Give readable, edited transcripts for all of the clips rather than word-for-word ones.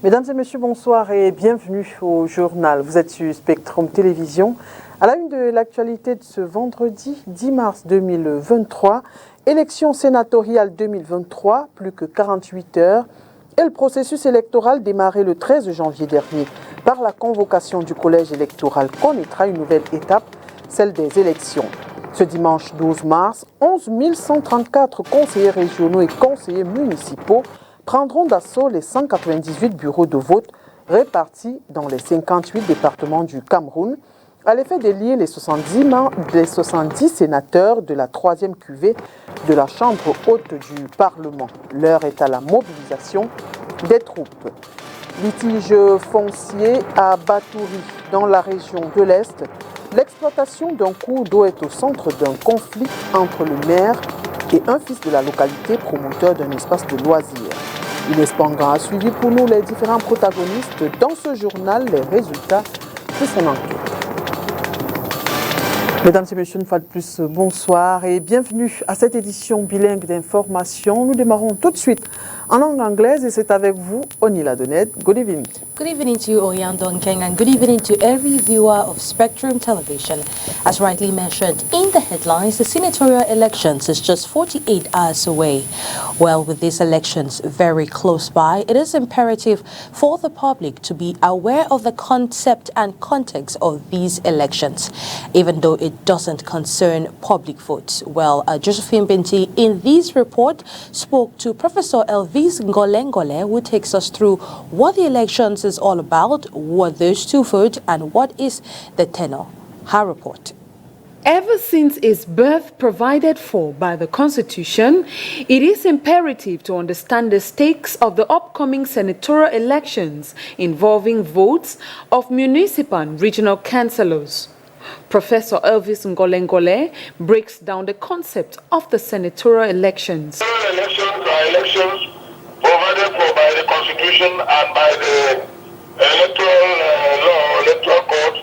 Mesdames et messieurs, bonsoir et bienvenue au journal. Vous êtes sur Spectrum Télévision. À la une de l'actualité de ce vendredi 10 mars 2023, élection sénatoriale 2023, plus que 48 heures, et le processus électoral démarré le 13 janvier dernier par la convocation du collège électoral connaîtra une nouvelle étape, celle des élections. Ce dimanche 12 mars, 11 134 conseillers régionaux et conseillers municipaux prendront d'assaut les 198 bureaux de vote répartis dans les 58 départements du Cameroun, à l'effet d'élire les 70 sénateurs de la troisième cuvée de la Chambre haute du Parlement. L'heure est à la mobilisation des troupes. Litige foncier à Batouri, dans la région de l'Est. L'exploitation d'un cours d'eau est au centre d'un conflit entre le maire et un fils de la localité promoteur d'un espace de loisirs. Inès Pangan a suivi pour nous les différents protagonistes dans ce journal, les résultats de son enquête. Mesdames et messieurs, une fois de plus, bonsoir et bienvenue à cette édition bilingue d'information. Nous démarrons tout de suite en langue anglaise et c'est avec vous, Onila Donet. Good evening. Good evening to you, Orian Donkeng, and good evening to every viewer of Spectrum Television. As rightly mentioned in the headlines, the senatorial elections is just 48 hours away. Well, with these elections very close by, it is imperative for the public to be aware of the concept and context of these elections, even though it doesn't concern public votes. Well, Josephine Binti in this report spoke to Professor Elvis Ngolengole, who takes us through what the elections is all about, what those two vote, and what is the tenor. Her report. Ever since its birth provided for by the Constitution, it is imperative to understand the stakes of the upcoming senatorial elections involving votes of municipal and regional councillors. Professor Elvis Ngolengole breaks down the concept of the senatorial elections. Elections are elections provided for by the Constitution and by the electoral code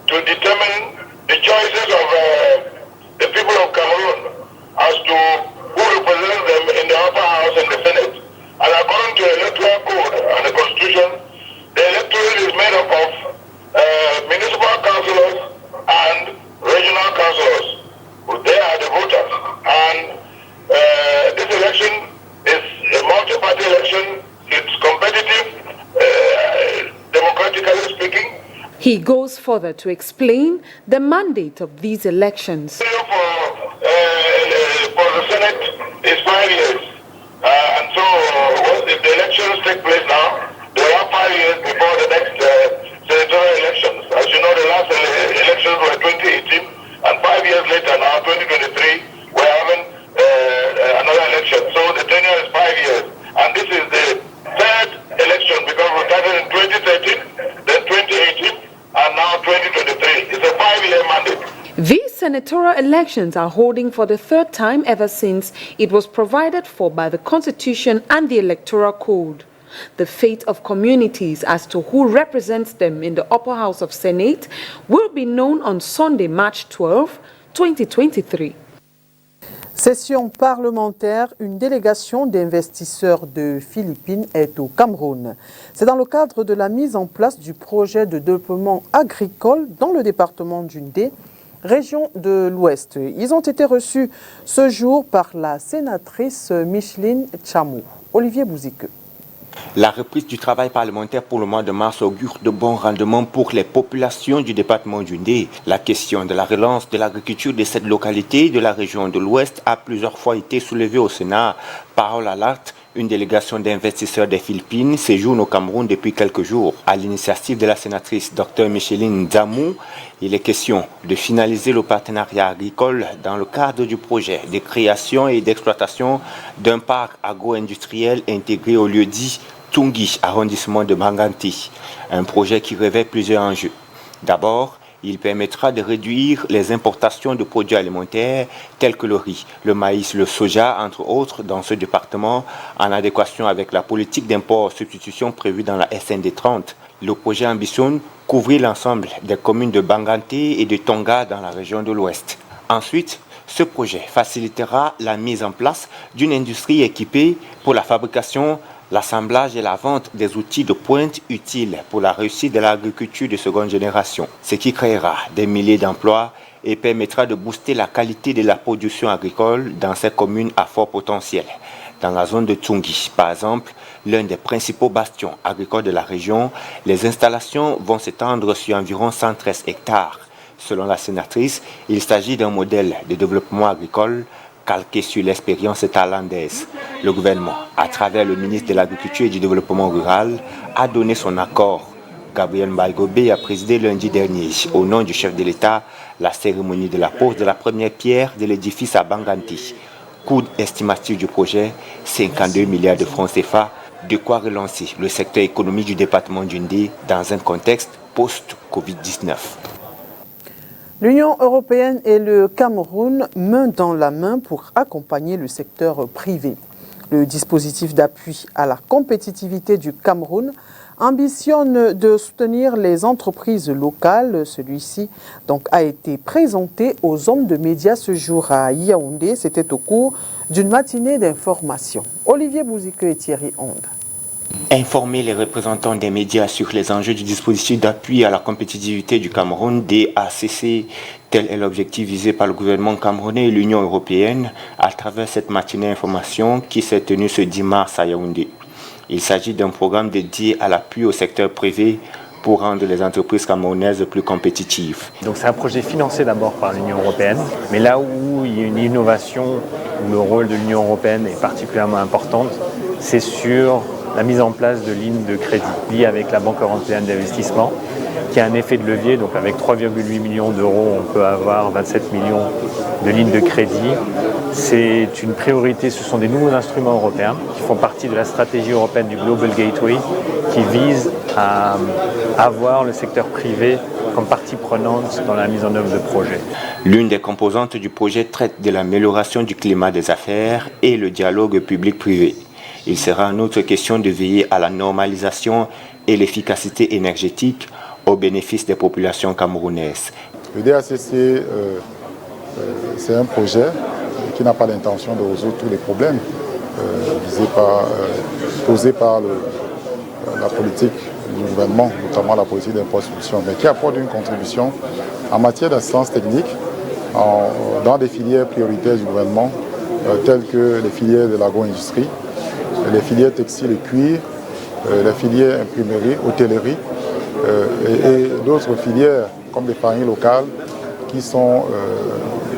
to determine the choices of the people of Cameroon as to who represents them in the upper house and the Senate. And according to the electoral code and the Constitution, the electorate is made up of municipal councillors and regional councillors. They are the voters. And this election is a multi-party election. It's competitive, democratically speaking. He goes further to explain the mandate of these elections. For the Senate is 5 years. And so if the elections take place now, there are 5 years before the next senatorial elections. As you know, the last elections were 2018, and 5 years later now, 2023, we're having another election. So the tenure is 5 years. And this is the third election because we started in 2013, then 2018, and now 2023. It's a 5-year mandate. These senatorial elections are holding for the third time ever since it was provided for by the Constitution and the Electoral Code. The fate of communities as to who represents them in the upper house of Senate will be known on Sunday, March 12, 2023. Session parlementaire, une délégation d'investisseurs de Philippines est au Cameroun. C'est dans le cadre de la mise en place du projet de développement agricole dans le département du Ndé, région de l'Ouest. Ils ont été reçus ce jour par la sénatrice Micheline Chamou. Olivier Bouzique. La reprise du travail parlementaire pour le mois de mars augure de bons rendements pour les populations du département du Ndé. La question de la relance de l'agriculture de cette localité de la région de l'Ouest a plusieurs fois été soulevée au Sénat. Parole à l'acte, une délégation d'investisseurs des Philippines séjourne au Cameroun depuis quelques jours. À l'initiative de la sénatrice Dr Micheline Damou, il est question de finaliser le partenariat agricole dans le cadre du projet de création et d'exploitation d'un parc agro-industriel intégré au lieu dit Tungi, arrondissement de Banganti. Un projet qui revêt plusieurs enjeux. D'abord, il permettra de réduire les importations de produits alimentaires tels que le riz, le maïs, le soja, entre autres, dans ce département, en adéquation avec la politique d'import-substitution prévue dans la SND 30. Le projet ambitionne couvrir l'ensemble des communes de Banganté et de Tonga dans la région de l'Ouest. Ensuite, ce projet facilitera la mise en place d'une industrie équipée pour la fabrication l'assemblage et la vente des outils de pointe utiles pour la réussite de l'agriculture de seconde génération, ce qui créera des milliers d'emplois et permettra de booster la qualité de la production agricole dans ces communes à fort potentiel. Dans la zone de Tsungi, par exemple, l'un des principaux bastions agricoles de la région, les installations vont s'étendre sur environ 113 hectares. Selon la sénatrice, il s'agit d'un modèle de développement agricole calqué sur l'expérience thaïlandaise. Le gouvernement, à travers le ministre de l'Agriculture et du Développement rural, a donné son accord. Gabriel Mbaïgobé a présidé lundi dernier, au nom du chef de l'État, la cérémonie de la pose de la première pierre de l'édifice à Banganti. Coût estimatif du projet, 52 milliards de francs CFA, de quoi relancer le secteur économique du département du Ndé dans un contexte post-Covid-19. L'Union européenne et le Cameroun main dans la main pour accompagner le secteur privé. Le dispositif d'appui à la compétitivité du Cameroun ambitionne de soutenir les entreprises locales. Celui-ci donc a été présenté aux hommes de médias ce jour à Yaoundé. C'était au cours d'une matinée d'information. Olivier Bouzike et Thierry Onde. Informer les représentants des médias sur les enjeux du dispositif d'appui à la compétitivité du Cameroun, DACC, tel est l'objectif visé par le gouvernement camerounais et l'Union européenne à travers cette matinée d'information qui s'est tenue ce 10 mars à Yaoundé. Il s'agit d'un programme dédié à l'appui au secteur privé pour rendre les entreprises camerounaises plus compétitives. Donc c'est un projet financé d'abord par l'Union européenne, mais là où il y a une innovation, où le rôle de l'Union européenne est particulièrement important, c'est sur la mise en place de lignes de crédit liées avec la Banque européenne d'investissement, qui a un effet de levier. Donc avec 3,8 millions d'euros, on peut avoir 27 millions de lignes de crédit. C'est une priorité, ce sont des nouveaux instruments européens qui font partie de la stratégie européenne du Global Gateway, qui vise à avoir le secteur privé comme partie prenante dans la mise en œuvre de projets. L'une des composantes du projet traite de l'amélioration du climat des affaires et le dialogue public-privé. Il sera en outre question de veiller à la normalisation et l'efficacité énergétique au bénéfice des populations camerounaises. Le DACC, c'est un projet qui n'a pas l'intention de résoudre tous les problèmes posés par la politique du gouvernement, notamment la politique d'impôt-substitution, mais qui apporte une contribution en matière d'assistance technique dans des filières prioritaires du gouvernement, telles que les filières de l'agro-industrie, les filières textiles et cuir, les filières imprimerie, hôtellerie et d'autres filières comme les farines locales qui sont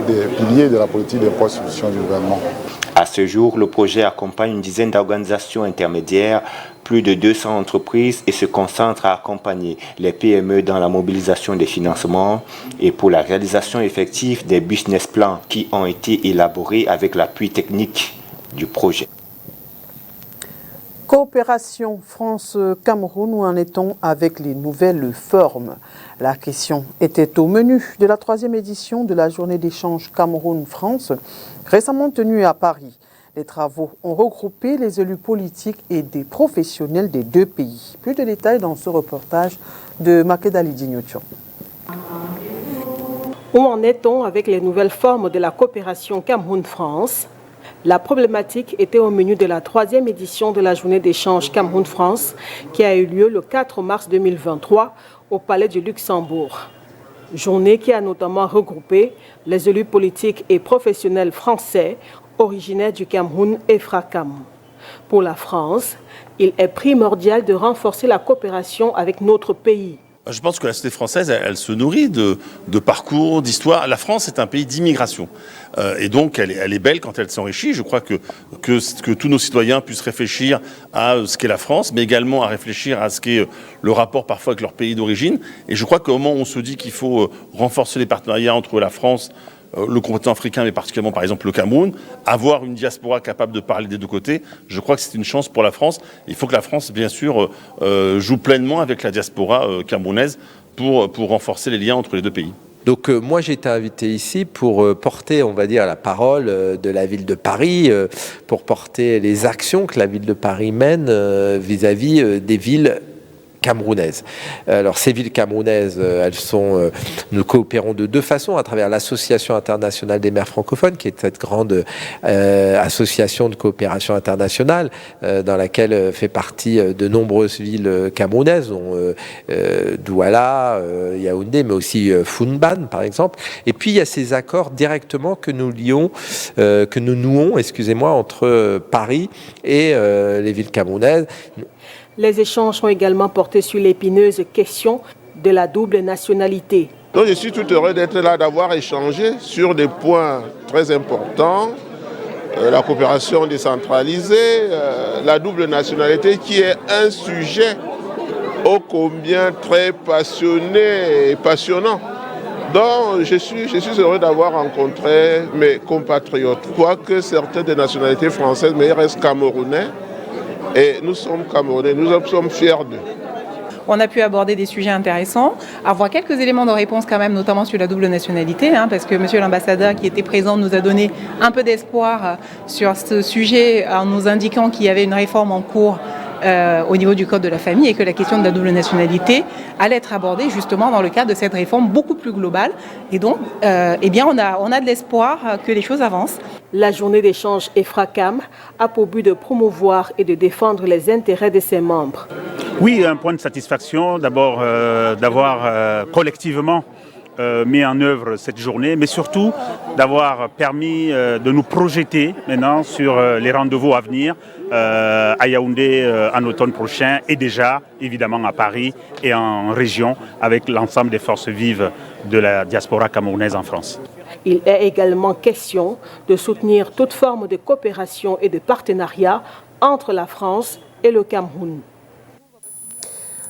des piliers de la politique d'impôt-substitution du gouvernement. À ce jour, le projet accompagne une dizaine d'organisations intermédiaires, plus de 200 entreprises et se concentre à accompagner les PME dans la mobilisation des financements et pour la réalisation effective des business plans qui ont été élaborés avec l'appui technique du projet. Coopération France-Cameroun, où en est-on avec les nouvelles formes? La question était au menu de la 3e édition de la journée d'échange Cameroun-France, récemment tenue à Paris. Les travaux ont regroupé les élus politiques et des professionnels des deux pays. Plus de détails dans ce reportage de Makedali Dignotion. Où en est-on avec les nouvelles formes de la coopération Cameroun-France? La problématique était au menu de la 3e édition de la journée d'échange Cameroun-France qui a eu lieu le 4 mars 2023 au Palais du Luxembourg. Journée qui a notamment regroupé les élus politiques et professionnels français originaires du Cameroun et FRACAM. Pour la France, il est primordial de renforcer la coopération avec notre pays. Je pense que la société française, elle se nourrit de parcours, d'histoire. La France est un pays d'immigration. Et donc, elle est belle quand elle s'enrichit. Je crois que tous nos citoyens puissent réfléchir à ce qu'est la France, mais également à réfléchir à ce qu'est le rapport parfois avec leur pays d'origine. Et je crois qu'au moment où on se dit qu'il faut renforcer les partenariats entre la France, le continent africain, mais particulièrement par exemple le Cameroun, avoir une diaspora capable de parler des deux côtés, je crois que c'est une chance pour la France. Il faut que la France, bien sûr, joue pleinement avec la diaspora camerounaise pour renforcer les liens entre les deux pays. Donc moi j'ai été invité ici pour porter, on va dire, la parole de la ville de Paris, pour porter les actions que la ville de Paris mène vis-à-vis des villes camerounaises. Alors ces villes camerounaises, nous coopérons de deux façons, à travers l'Association internationale des maires francophones, qui est cette grande association de coopération internationale dans laquelle fait partie de nombreuses villes camerounaises, dont Douala, Yaoundé, mais aussi Founban par exemple. Et puis il y a ces accords directement que nous nouons, entre Paris et les villes camerounaises. Les échanges ont également porté sur l'épineuse question de la double nationalité. Donc je suis tout heureux d'être là, d'avoir échangé sur des points très importants. La coopération décentralisée, la double nationalité qui est un sujet ô combien très passionné et passionnant. Donc je suis heureux d'avoir rencontré mes compatriotes. Quoique certaines des nationalités françaises, mais ils restent camerounais. Et nous sommes Camerounais, nous sommes fiers d'eux. On a pu aborder des sujets intéressants, avoir quelques éléments de réponse quand même, notamment sur la double nationalité, parce que monsieur l'ambassadeur qui était présent nous a donné un peu d'espoir sur ce sujet en nous indiquant qu'il y avait une réforme en cours au niveau du Code de la famille et que la question de la double nationalité allait être abordée justement dans le cadre de cette réforme beaucoup plus globale. Et donc, on a de l'espoir que les choses avancent. La journée d'échange EFRACAM a pour but de promouvoir et de défendre les intérêts de ses membres. Oui, un point de satisfaction d'abord d'avoir collectivement mis en œuvre cette journée, mais surtout d'avoir permis de nous projeter maintenant sur les rendez-vous à venir à Yaoundé en automne prochain et déjà évidemment à Paris et en région avec l'ensemble des forces vives de la diaspora camerounaise en France. Il est également question de soutenir toute forme de coopération et de partenariat entre la France et le Cameroun.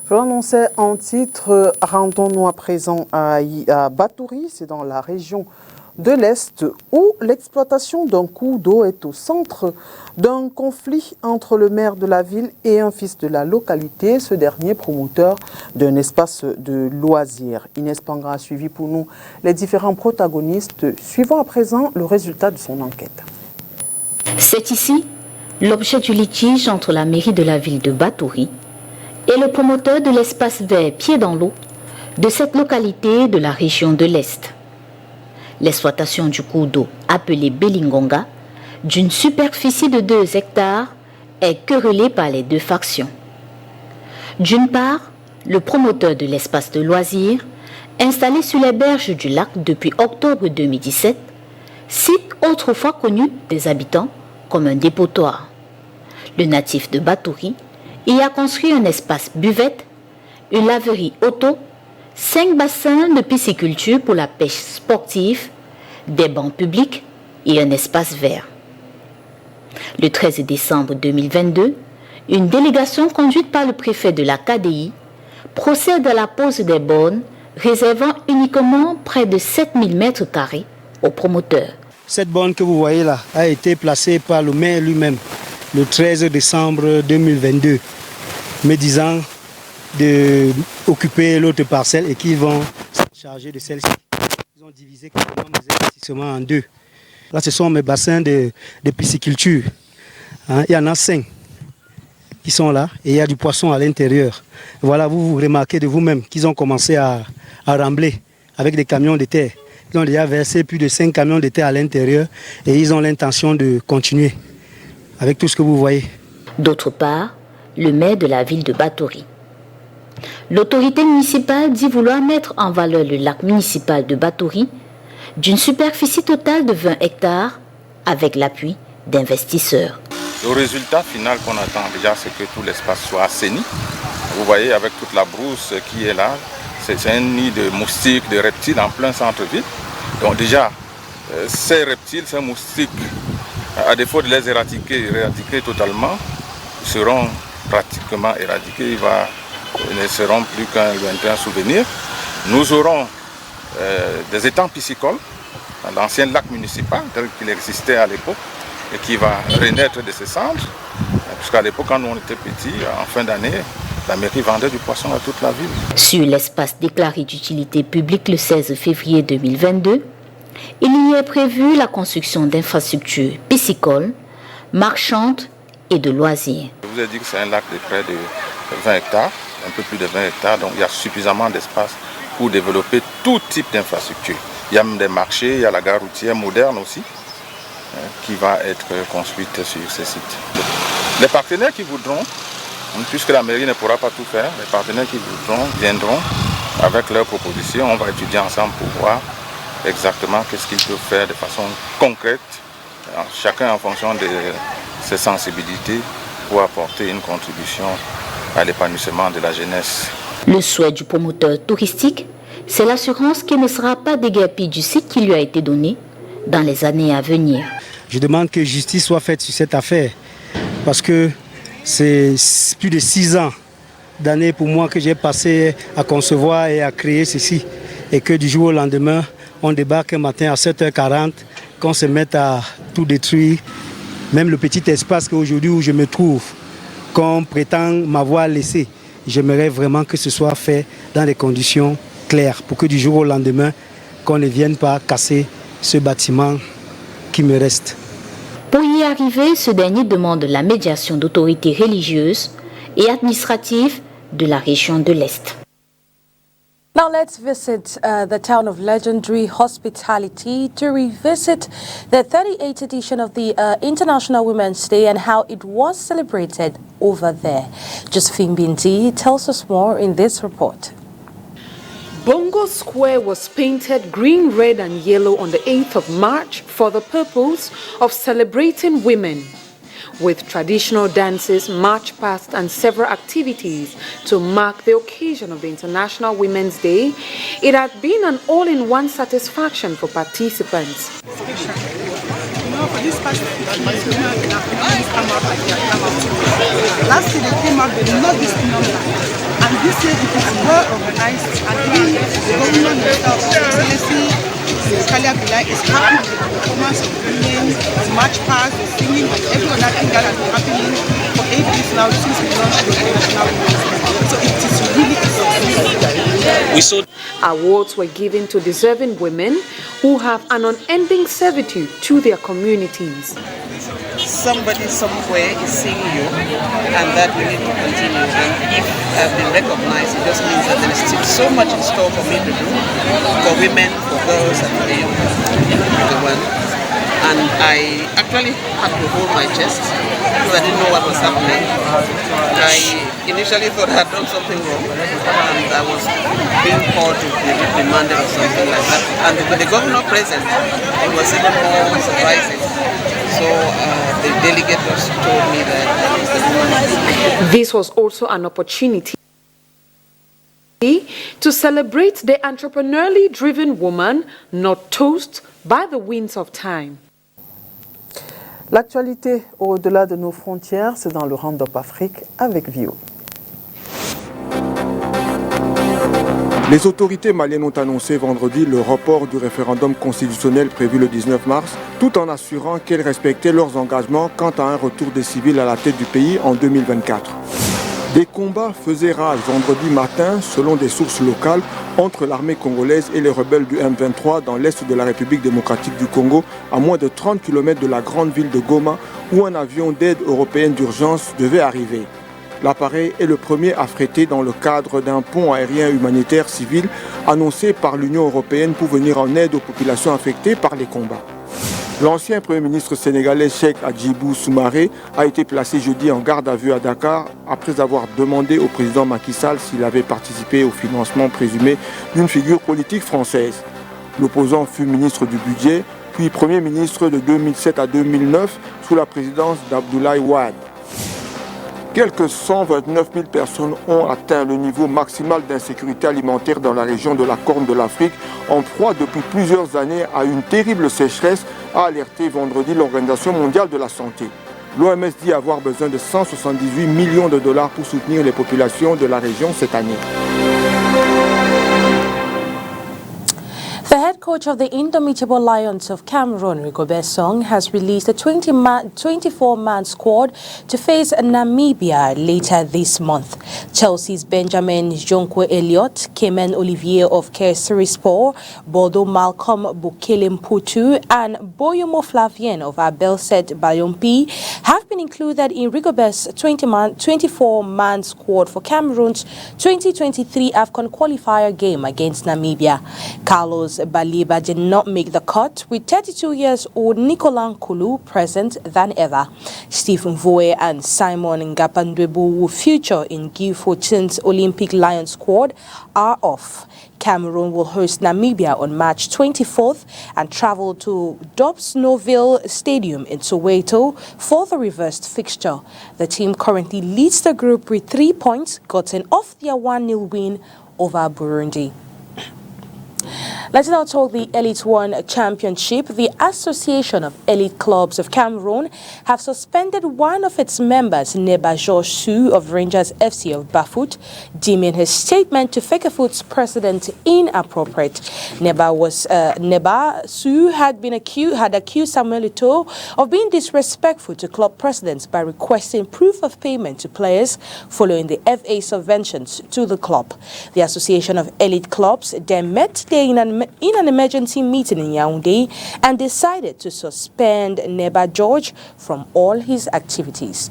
Je l'annonçais en titre, rendons-nous à présent à Batouri, c'est dans la région de l'Est, où l'exploitation d'un cours d'eau est au centre d'un conflit entre le maire de la ville et un fils de la localité, ce dernier promoteur d'un espace de loisirs. Inès Pangra a suivi pour nous les différents protagonistes. Suivons à présent le résultat de son enquête. C'est ici l'objet du litige entre la mairie de la ville de Batouri et le promoteur de l'espace vert Pied dans l'eau de cette localité de la région de l'Est. L'exploitation du cours d'eau appelé Belingonga, d'une superficie de 2 hectares, est querellée par les deux factions. D'une part, le promoteur de l'espace de loisirs, installé sur les berges du lac depuis octobre 2017, site autrefois connu des habitants comme un dépotoir. Le natif de Batouri y a construit un espace buvette, une laverie auto, 5 bassins de pisciculture pour la pêche sportive, des bancs publics et un espace vert. Le 13 décembre 2022, une délégation conduite par le préfet de la KDI procède à la pose des bornes réservant uniquement près de 7000 mètres carrés aux promoteurs. Cette borne que vous voyez là a été placée par le maire lui-même le 13 décembre 2022, me disant d'occuper l'autre parcelle et qu'ils vont se charger de celle-ci. Ils ont divisé carrément mes investissements en 2. Là, ce sont mes bassins de pisciculture. Il y en a 5 qui sont là et il y a du poisson à l'intérieur. Voilà, vous remarquez de vous-même qu'ils ont commencé à rembler avec des camions de terre. Ils ont déjà versé plus de 5 camions de terre à l'intérieur et ils ont l'intention de continuer avec tout ce que vous voyez. D'autre part, le maire de la ville de Batouri. L'autorité municipale dit vouloir mettre en valeur le lac municipal de Batouri d'une superficie totale de 20 hectares avec l'appui d'investisseurs. Le résultat final qu'on attend déjà, c'est que tout l'espace soit assaini. Vous voyez avec toute la brousse qui est là, c'est un nid de moustiques, de reptiles en plein centre-ville. Donc déjà, ces reptiles, ces moustiques, à défaut de les éradiquer totalement, seront pratiquement éradiqués. Ils ne seront plus qu'un lointain souvenir. Nous aurons des étangs piscicoles, l'ancien lac municipal tel qu'il existait à l'époque et qui va renaître de ses cendres. Puisqu'à l'époque, quand on était petits, en fin d'année, la mairie vendait du poisson à toute la ville. Sur l'espace déclaré d'utilité publique le 16 février 2022, il y est prévu la construction d'infrastructures piscicoles, marchandes et de loisirs. Je vous ai dit que c'est un lac de près de 20 hectares. un peu plus de 20 hectares, donc il y a suffisamment d'espace pour développer tout type d'infrastructure. Il y a même des marchés, il y a la gare routière moderne aussi, qui va être construite sur ces sites. Les partenaires qui voudront, puisque la mairie ne pourra pas tout faire, les partenaires qui voudront viendront avec leurs propositions. On va étudier ensemble pour voir exactement qu'est-ce qu'ils peuvent faire de façon concrète, chacun en fonction de ses sensibilités, pour apporter une contribution à l'épanouissement de la jeunesse. Le souhait du promoteur touristique, c'est l'assurance qu'il ne sera pas déguerpi du site qui lui a été donné dans les années à venir. Je demande que justice soit faite sur cette affaire parce que c'est plus de 6 ans d'années pour moi que j'ai passé à concevoir et à créer ceci et que du jour au lendemain, on débarque un matin à 7h40, qu'on se mette à tout détruire, même le petit espace qu'aujourd'hui où je me trouve, qu'on prétend m'avoir laissé. J'aimerais vraiment que ce soit fait dans des conditions claires pour que du jour au lendemain, qu'on ne vienne pas casser ce bâtiment qui me reste. Pour y arriver, ce dernier demande la médiation d'autorités religieuses et administratives de la région de l'Est. Now let's visit the town of legendary hospitality to revisit the 38th edition of the International Women's Day and how it was celebrated over there. Josephine Bindi tells us more in this report. Bongo Square was painted green, red and yellow on the 8th of March for the purpose of celebrating women, with traditional dances, march past and several activities to mark the occasion of the International Women's Day. It had been an all-in-one satisfaction for participants. Last year they came out with not this number. And this year it is well organized, and even the government himself, Excellency Kalia Bilai, is happy with the performance of women, the march past, the singing, and every other thing that has been happening for 8 days now since we launched the International Women's Day. So it is really a success. Awards were given to deserving women who have an unending servitude to their communities. Somebody somewhere is seeing you, and that we need to continue. And if I've been recognized, it just means that there is still so much in store for me to do, for women, for girls, and for everyone. And I actually had to hold my chest because I didn't know what was happening. I initially thought I had done something wrong, and I was being called to be remanded or something like that. And with the governor present, it was even more surprising. So the delegate just told me that was the woman. This was also an opportunity to celebrate the entrepreneurially driven woman not tossed by the winds of time. L'actualité au-delà de nos frontières, c'est dans le Round-up Afrique avec Vio. Les autorités maliennes ont annoncé vendredi le report du référendum constitutionnel prévu le 19 mars, tout en assurant qu'elles respectaient leurs engagements quant à un retour des civils à la tête du pays en 2024. Des combats faisaient rage vendredi matin, selon des sources locales, entre l'armée congolaise et les rebelles du M23 dans l'est de la République démocratique du Congo, à moins de 30 km de la grande ville de Goma, où un avion d'aide européenne d'urgence devait arriver. L'appareil est le premier affrété dans le cadre d'un pont aérien humanitaire civil annoncé par l'Union européenne pour venir en aide aux populations affectées par les combats. L'ancien Premier ministre sénégalais Cheikh Hadjibou Soumaré a été placé jeudi en garde à vue à Dakar après avoir demandé au président Macky Sall s'il avait participé au financement présumé d'une figure politique française. L'opposant fut ministre du budget, puis Premier ministre de 2007 à 2009 sous la présidence d'Abdoulaye Wade. Quelques 129 000 personnes ont atteint le niveau maximal d'insécurité alimentaire dans la région de la Corne de l'Afrique, en proie depuis plusieurs années à une terrible sécheresse, a alerté vendredi l'Organisation mondiale de la santé. L'OMS dit avoir besoin de 178 millions de dollars pour soutenir les populations de la région cette année. coach of the Indomitable Lions of Cameroon, Rigobert Song, has released a 24-man squad to face Namibia later this month. Chelsea's Benjamin Jonkwe Elliott, Kemen Olivier of Kayserispor, Bordeaux Malcolm Bukele Mputu, and Boyomo Flavien of Abelset Bayompi have been included in Rigobert's 24-man squad for Cameroon's 2023 AFCON qualifier game against Namibia. Carlos Baliba did not make the cut, with 32-year-old Nicolas Nkulu present than ever. Stephen Voe and Simon Ngapandwebu, who feature in Guy Fortin's Olympic Lions squad, are off. Cameroon will host Namibia on March 24th and travel to Dobsnoville Stadium in Soweto for the reversed fixture. The team currently leads the group with 3 points gotten off their 1-0 win over Burundi. Let's now talk the Elite One Championship. The Association of Elite Clubs of Cameroon have suspended one of its members, Neba George Su of Rangers FC of Bafut, deeming his statement to Fecafoot's president inappropriate. Neba Su had accused Samuel Eto'o of being disrespectful to club presidents by requesting proof of payment to players following the FA subventions to the club. The Association of Elite Clubs then met in an emergency meeting in Yaoundé and decided to suspend Neba George from all his activities.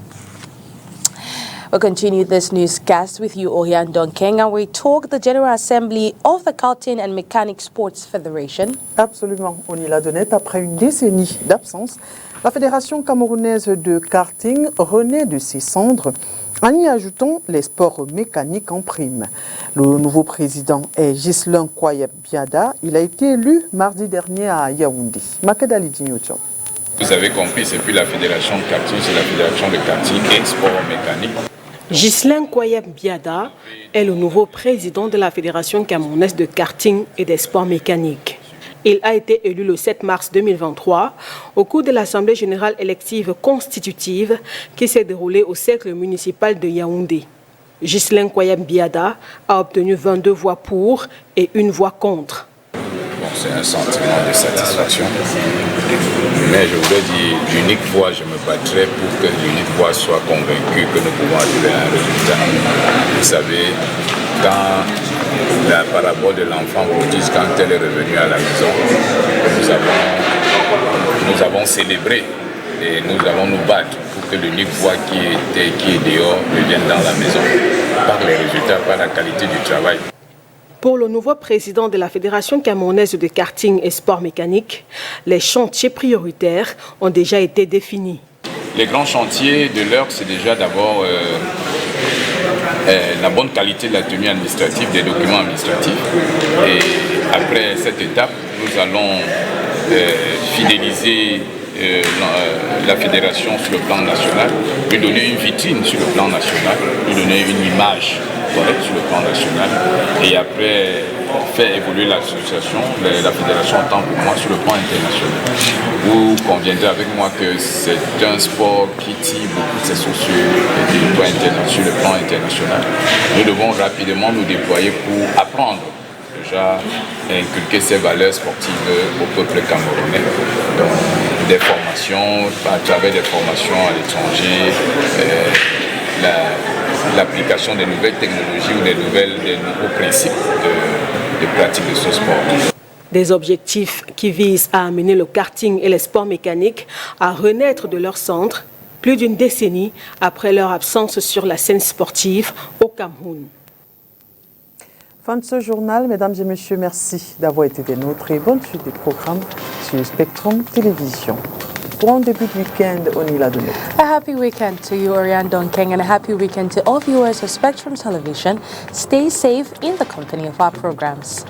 We'll continue this newscast with you, Oriane Donkeng, and we talk the General Assembly of the Karting and Mechanic Sports Federation. Absolument, on y l'a donné. Après une décennie d'absence, la Fédération camerounaise de karting renaît de ses cendres en y ajoutant les sports mécaniques en prime. Le nouveau président est Ghislain Kouayeb Biada. Il a été élu mardi dernier à Yaoundé. Makedali Dignotion. Vous avez compris, c'est plus la Fédération de karting, c'est la Fédération de karting et sport mécanique. Ghislain Kouayeb Biada est le nouveau président de la Fédération camerounaise de karting et des sports mécaniques. Il a été élu le 7 mars 2023 au cours de l'Assemblée générale élective constitutive qui s'est déroulée au cercle municipal de Yaoundé. Ghislain Kouayeb Biada a obtenu 22 voix pour et 1 voix contre. Bon, c'est un sentiment de satisfaction, mais je voudrais dire l'unique fois je me battrai pour que l'unique fois soit convaincue que nous pouvons arriver à un résultat. Vous savez, quand la parabole de l'enfant prodige, quand elle est revenue à la maison, nous avons célébré et nous allons nous battre pour que l'unique voix qui est dehors revienne dans la maison par les résultats, par la qualité du travail. Pour le nouveau président de la Fédération camerounaise de karting et sport mécanique, les chantiers prioritaires ont déjà été définis. Les grands chantiers de l'heure, c'est déjà d'abord la bonne qualité de la tenue administrative, des documents administratifs. Et après cette étape, nous allons fidéliser la fédération sur le plan national, lui donner une vitrine sur le plan national, lui donner une image correcte sur le plan national et après faire évoluer l'association, la fédération en tant que moi sur le plan international. Vous conviendrez avec moi que c'est un sport qui tire beaucoup de ses sociaux sur le plan international. Nous devons rapidement nous déployer pour apprendre déjà inculquer ces valeurs sportives au peuple camerounais. Donc, des formations, à travers des formations à l'étranger, l'application des nouvelles technologies ou des nouveaux principes de pratique de ce sport. Des objectifs qui visent à amener le karting et les sports mécaniques à renaître de leur centre, plus d'une décennie après leur absence sur la scène sportive au Cameroun. Fin de ce journal, mesdames et messieurs, merci d'avoir été des nôtres et bonne suite des programmes sur Spectrum Télévision. Pour un début de week-end, on y l'a donné. A happy weekend to you, Oriane Donkeng, and a happy weekend to all viewers of Spectrum Television. Stay safe in the company of our programs.